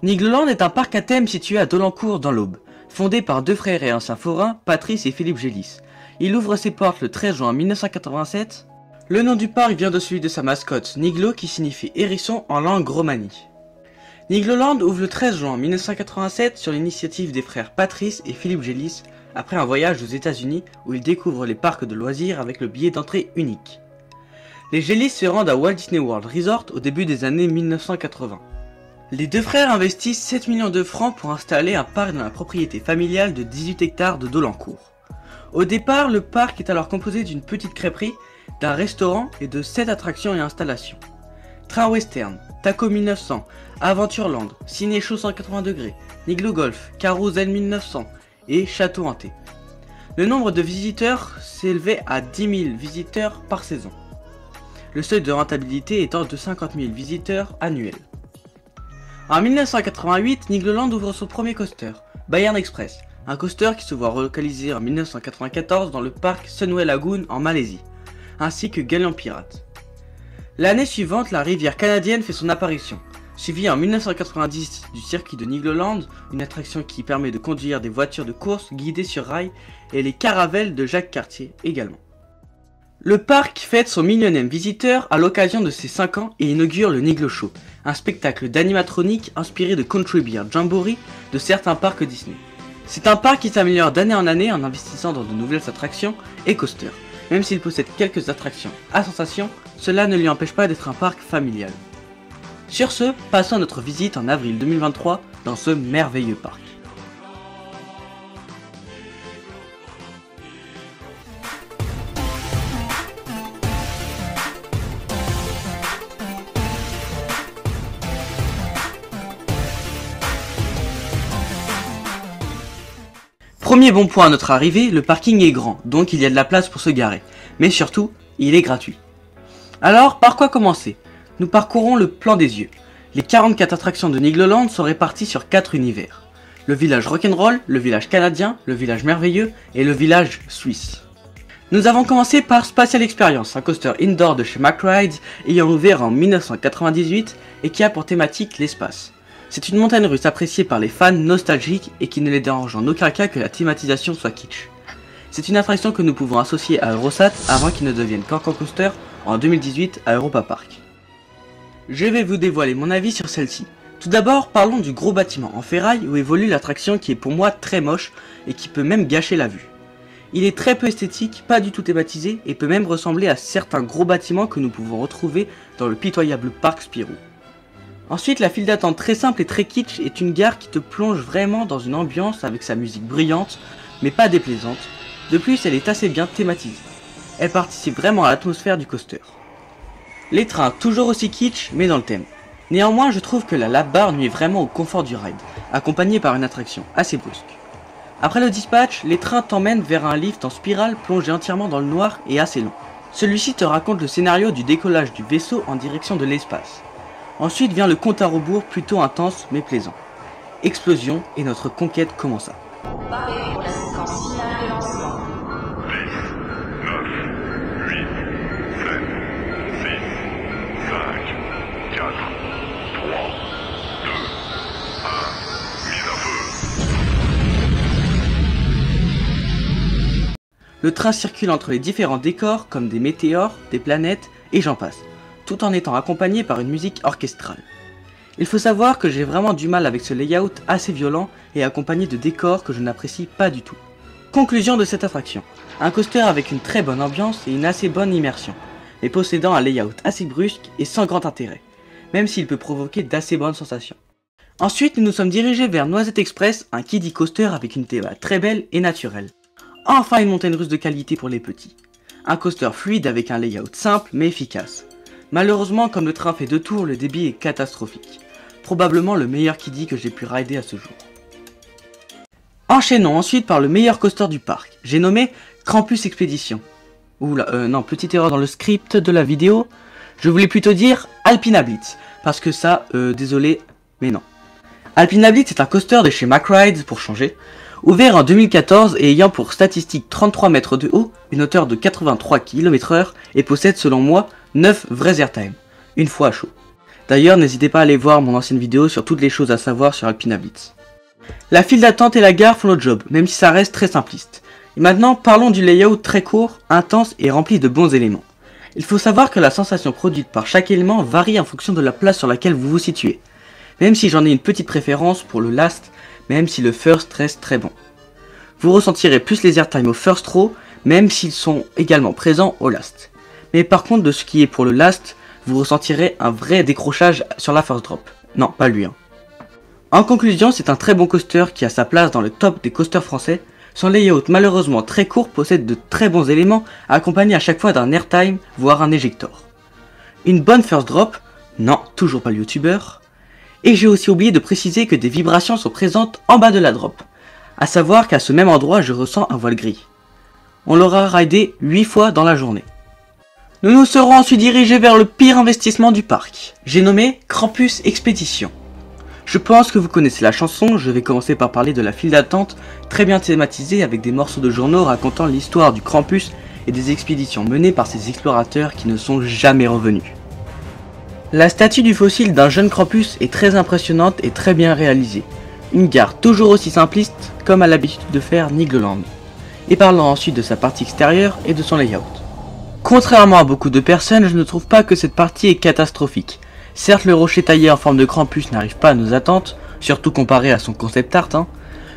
Nigloland est un parc à thème situé à Dolencourt dans l'Aube, fondé par deux frères et anciens forains, Patrice et Philippe Gélis. Il ouvre ses portes le 13 juin 1987. Le nom du parc vient de celui de sa mascotte, Niglo, qui signifie hérisson en langue romani. Nigloland ouvre le 13 juin 1987 sur l'initiative des frères Patrice et Philippe Gélis, après un voyage aux États-Unis où ils découvrent les parcs de loisirs avec le billet d'entrée unique. Les Gélis se rendent à Walt Disney World Resort au début des années 1980. Les deux frères investissent 7 millions de francs pour installer un parc dans la propriété familiale de 18 hectares de Dolencourt. Au départ, le parc est alors composé d'une petite crêperie, d'un restaurant et de 7 attractions et installations. Train western, Taco 1900, Aventureland, Ciné Show 180 degrés, Niglo Golf, Carousel 1900 et Château Hanté. Le nombre de visiteurs s'élevait à 10 000 visiteurs par saison. Le seuil de rentabilité étant de 50 000 visiteurs annuels. En 1988, Nigloland ouvre son premier coaster, Bayern Express, un coaster qui se voit relocalisé en 1994 dans le parc Sunway Lagoon en Malaisie, ainsi que Galion Pirate. L'année suivante, la rivière canadienne fait son apparition, suivie en 1990 du circuit de Nigloland, une attraction qui permet de conduire des voitures de course guidées sur rail, et les caravelles de Jacques Cartier également. Le parc fête son millionième visiteur à l'occasion de ses 5 ans et inaugure le Niglo Show, un spectacle d'animatronique inspiré de Country Bear Jamboree de certains parcs Disney. C'est un parc qui s'améliore d'année en année en investissant dans de nouvelles attractions et coasters. Même s'il possède quelques attractions à sensation, cela ne lui empêche pas d'être un parc familial. Sur ce, passons à notre visite en avril 2023 dans ce merveilleux parc. Premier bon point à notre arrivée, le parking est grand, donc il y a de la place pour se garer. Mais surtout, il est gratuit. Alors, par quoi commencer? Nous parcourons le plan des yeux. Les 44 attractions de Nigloland sont réparties sur 4 univers. Le village rock'n'roll, le village canadien, le village merveilleux et le village suisse. Nous avons commencé par Spatial Experience, un coaster indoor de chez McRides ayant ouvert en 1998 et qui a pour thématique l'espace. C'est une montagne russe appréciée par les fans nostalgiques et qui ne les dérange en aucun cas que la thématisation soit kitsch. C'est une attraction que nous pouvons associer à Eurosat avant qu'il ne devienne Cancan Coaster en 2018 à Europa Park. Je vais vous dévoiler mon avis sur celle-ci. Tout d'abord, parlons du gros bâtiment en ferraille où évolue l'attraction qui est pour moi très moche et qui peut même gâcher la vue. Il est très peu esthétique, pas du tout thématisé et peut même ressembler à certains gros bâtiments que nous pouvons retrouver dans le pitoyable parc Spirou. Ensuite, la file d'attente très simple et très kitsch est une gare qui te plonge vraiment dans une ambiance avec sa musique bruyante, mais pas déplaisante. De plus, elle est assez bien thématisée. Elle participe vraiment à l'atmosphère du coaster. Les trains, toujours aussi kitsch, mais dans le thème. Néanmoins, je trouve que la lap bar nuit vraiment au confort du ride, accompagné par une attraction assez brusque. Après le dispatch, les trains t'emmènent vers un lift en spirale plongé entièrement dans le noir et assez long. Celui-ci te raconte le scénario du décollage du vaisseau en direction de l'espace. Ensuite vient le compte à rebours plutôt intense mais plaisant. Explosion et notre conquête commença. Paré pour la séquence finale de lancement. 10, 9, 8, 7, 6, 5, 4, 3, 2, 1, mise à feu. Le train circule entre les différents décors comme des météores, des planètes et j'en passe, tout en étant accompagné par une musique orchestrale. Il faut savoir que j'ai vraiment du mal avec ce layout assez violent et accompagné de décors que je n'apprécie pas du tout. Conclusion de cette attraction, un coaster avec une très bonne ambiance et une assez bonne immersion, mais possédant un layout assez brusque et sans grand intérêt, même s'il peut provoquer d'assez bonnes sensations. Ensuite, nous nous sommes dirigés vers Noisette Express, un kiddie coaster avec une théma très belle et naturelle. Enfin une montagne russe de qualité pour les petits. Un coaster fluide avec un layout simple mais efficace. Malheureusement, comme le train fait 2 tours, le débit est catastrophique. Probablement le meilleur kiddie que j'ai pu rider à ce jour. Enchaînons ensuite par le meilleur coaster du parc. J'ai nommé Krampus Expedition. Oula, non, petite erreur dans le script de la vidéo. Je voulais plutôt dire Alpina Blitz. Parce que ça, désolé, mais non. Alpina Blitz est un coaster de chez McRides, pour changer. Ouvert en 2014 et ayant pour statistique 33 mètres de haut, une hauteur de 83 km/h et possède selon moi 9 vrais airtime, une fois à chaud. D'ailleurs, n'hésitez pas à aller voir mon ancienne vidéo sur toutes les choses à savoir sur Alpina Blitz. La file d'attente et la gare font le job, même si ça reste très simpliste. Et maintenant, parlons du layout très court, intense et rempli de bons éléments. Il faut savoir que la sensation produite par chaque élément varie en fonction de la place sur laquelle vous vous situez. Même si j'en ai une petite préférence pour le last, même si le first reste très bon. Vous ressentirez plus les airtime au first row, même s'ils sont également présents au last. Mais par contre, de ce qui est pour le last, vous ressentirez un vrai décrochage sur la first drop. Non, pas lui. En conclusion, c'est un très bon coaster qui a sa place dans le top des coasters français. Son layout malheureusement très court possède de très bons éléments accompagnés à chaque fois d'un airtime, voire un éjector. Une bonne first drop, non, toujours pas le youtubeur. Et j'ai aussi oublié de préciser que des vibrations sont présentes en bas de la drop. A savoir qu'à ce même endroit je ressens un voile gris. On l'aura ridé 8 fois dans la journée. Nous nous serons ensuite dirigés vers le pire investissement du parc. J'ai nommé Krampus Expédition. Je pense que vous connaissez la chanson, je vais commencer par parler de la file d'attente, très bien thématisée avec des morceaux de journaux racontant l'histoire du Krampus et des expéditions menées par ces explorateurs qui ne sont jamais revenus. La statue du fossile d'un jeune Krampus est très impressionnante et très bien réalisée. Une gare toujours aussi simpliste comme a l'habitude de faire Nigloland. Et parlons ensuite de sa partie extérieure et de son layout. Contrairement à beaucoup de personnes, je ne trouve pas que cette partie est catastrophique. Certes, le rocher taillé en forme de Krampus n'arrive pas à nos attentes, surtout comparé à son concept art,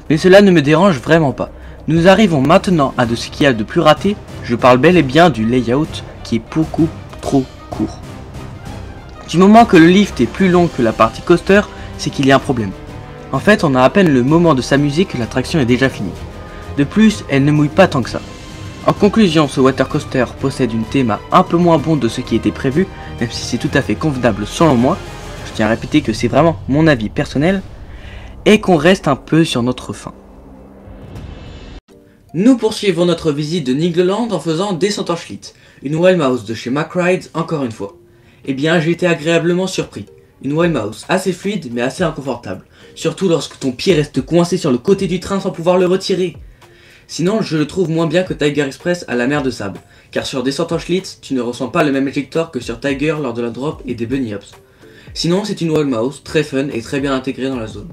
mais cela ne me dérange vraiment pas. Nous arrivons maintenant à de ce qu'il y a de plus raté, je parle bel et bien du layout qui est beaucoup trop court. Du moment que le lift est plus long que la partie coaster, c'est qu'il y a un problème. En fait, on a à peine le moment de s'amuser que l'attraction est déjà finie. De plus, elle ne mouille pas tant que ça. En conclusion, ce water coaster possède une théma un peu moins bon de ce qui était prévu, même si c'est tout à fait convenable selon moi, je tiens à répéter que c'est vraiment mon avis personnel, et qu'on reste un peu sur notre faim. Nous poursuivons notre visite de Nigloland en faisant Descent en Schlitt, une Wild Mouse de chez MacRides encore une fois. Eh bien, j'ai été agréablement surpris. Une Wild Mouse assez fluide mais assez inconfortable, surtout lorsque ton pied reste coincé sur le côté du train sans pouvoir le retirer. Sinon, je le trouve moins bien que Tiger Express à la mer de sable, car sur Descent en Schlitt, tu ne ressens pas le même éjector que sur Tiger lors de la drop et des bunny hops. Sinon, c'est une Wild Mouse très fun et très bien intégrée dans la zone.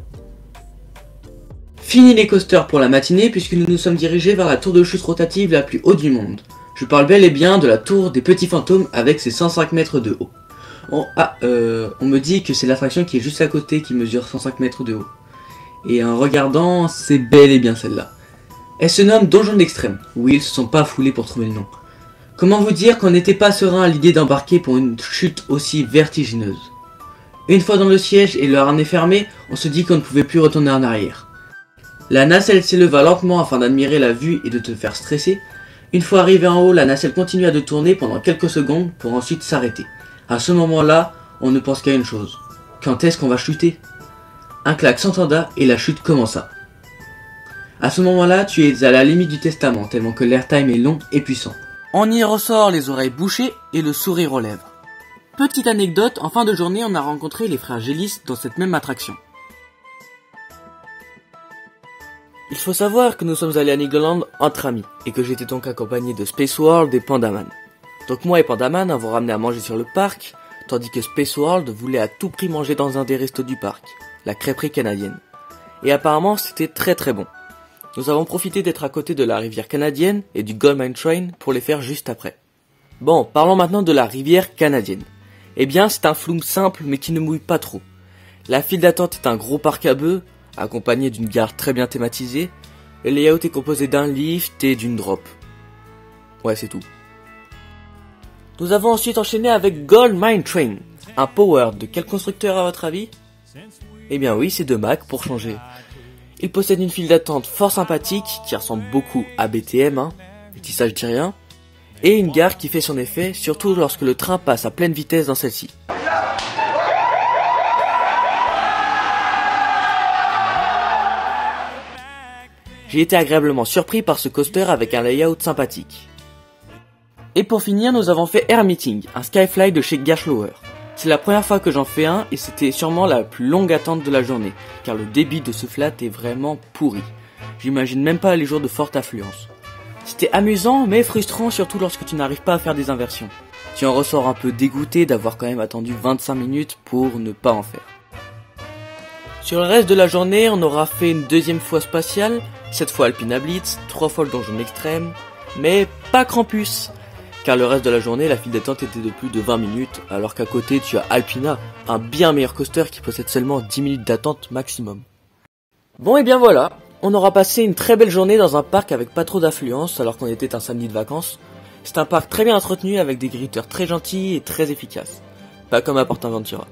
Fini les coasters pour la matinée puisque nous nous sommes dirigés vers la tour de chute rotative la plus haute du monde. Je parle bel et bien de la tour des petits fantômes avec ses 105 mètres de haut. On me dit que c'est l'attraction qui est juste à côté qui mesure 105 mètres de haut. Et en regardant, c'est bel et bien celle-là. Elle se nomme Donjon d'Extrême. Oui, ils se sont pas foulés pour trouver le nom. Comment vous dire qu'on n'était pas serein à l'idée d'embarquer pour une chute aussi vertigineuse. Une fois dans le siège et le harnais fermé, on se dit qu'on ne pouvait plus retourner en arrière. La nacelle s'éleva lentement afin d'admirer la vue et de te faire stresser. Une fois arrivé en haut, la nacelle continua de tourner pendant quelques secondes pour ensuite s'arrêter. À ce moment-là, on ne pense qu'à une chose. Quand est-ce qu'on va chuter? Un claque s'entenda et la chute commença. À ce moment-là, tu es à la limite du testament, tellement que l'airtime est long et puissant. On y ressort les oreilles bouchées et le sourire aux lèvres. Petite anecdote, en fin de journée, on a rencontré les frères Gélis dans cette même attraction. Il faut savoir que nous sommes allés à Nigloland entre amis, et que j'étais donc accompagné de Space World et Pandaman. Donc moi et Pandaman avons ramené à manger sur le parc, tandis que Space World voulait à tout prix manger dans un des restos du parc, la crêperie canadienne. Et apparemment c'était très très bon. Nous avons profité d'être à côté de la rivière canadienne et du Gold Mine Train pour les faire juste après. Bon, parlons maintenant de la rivière canadienne. Eh bien, c'est un flume simple mais qui ne mouille pas trop. La file d'attente est un gros parc à bœufs, accompagné d'une gare très bien thématisée. Le layout est composé d'un lift et d'une drop. Ouais, c'est tout. Nous avons ensuite enchaîné avec Gold Mine Train. Un power de quel constructeur à votre avis? Eh bien oui, c'est de Mack pour changer. Il possède une file d'attente fort sympathique qui ressemble beaucoup à BTM, mais si ça je dis rien, et une gare qui fait son effet, surtout lorsque le train passe à pleine vitesse dans celle-ci. J'ai été agréablement surpris par ce coaster avec un layout sympathique. Et pour finir, nous avons fait Air Meeting, un Skyfly de chez Gashlower. C'est la première fois que j'en fais un et c'était sûrement la plus longue attente de la journée, car le débit de ce flat est vraiment pourri. J'imagine même pas les jours de forte affluence. C'était amusant mais frustrant surtout lorsque tu n'arrives pas à faire des inversions. Tu en ressors un peu dégoûté d'avoir quand même attendu 25 minutes pour ne pas en faire. Sur le reste de la journée, on aura fait une deuxième fois spatiale, cette fois Alpina Blitz, 3 fois le donjon extrême, mais pas Krampus, car le reste de la journée, la file d'attente était de plus de 20 minutes, alors qu'à côté tu as Alpina, un bien meilleur coaster qui possède seulement 10 minutes d'attente maximum. Bon et bien voilà, on aura passé une très belle journée dans un parc avec pas trop d'affluence alors qu'on était un samedi de vacances. C'est un parc très bien entretenu avec des gritteurs très gentils et très efficaces, pas comme à PortAventura.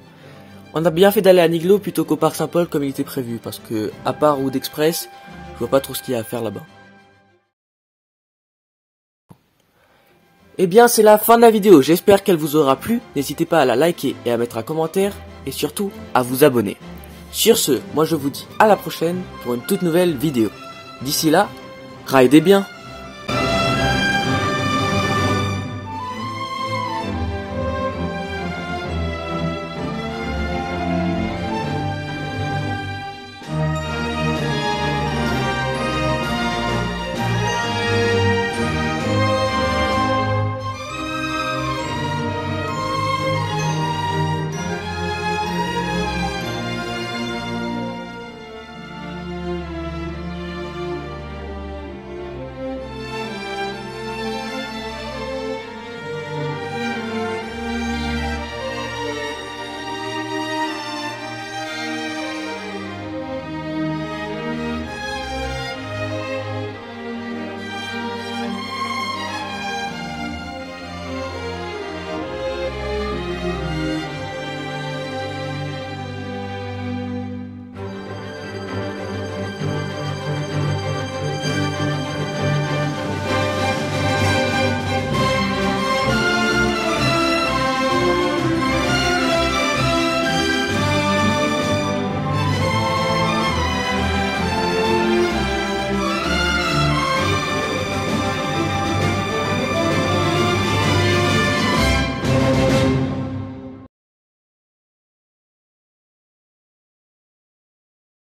On a bien fait d'aller à Niglo plutôt qu'au parc Saint-Paul comme il était prévu, parce que, à part Route Express, je vois pas trop ce qu'il y a à faire là-bas. Eh bien c'est la fin de la vidéo, j'espère qu'elle vous aura plu, n'hésitez pas à la liker et à mettre un commentaire, et surtout à vous abonner. Sur ce, moi je vous dis à la prochaine pour une toute nouvelle vidéo. D'ici là, ridez bien!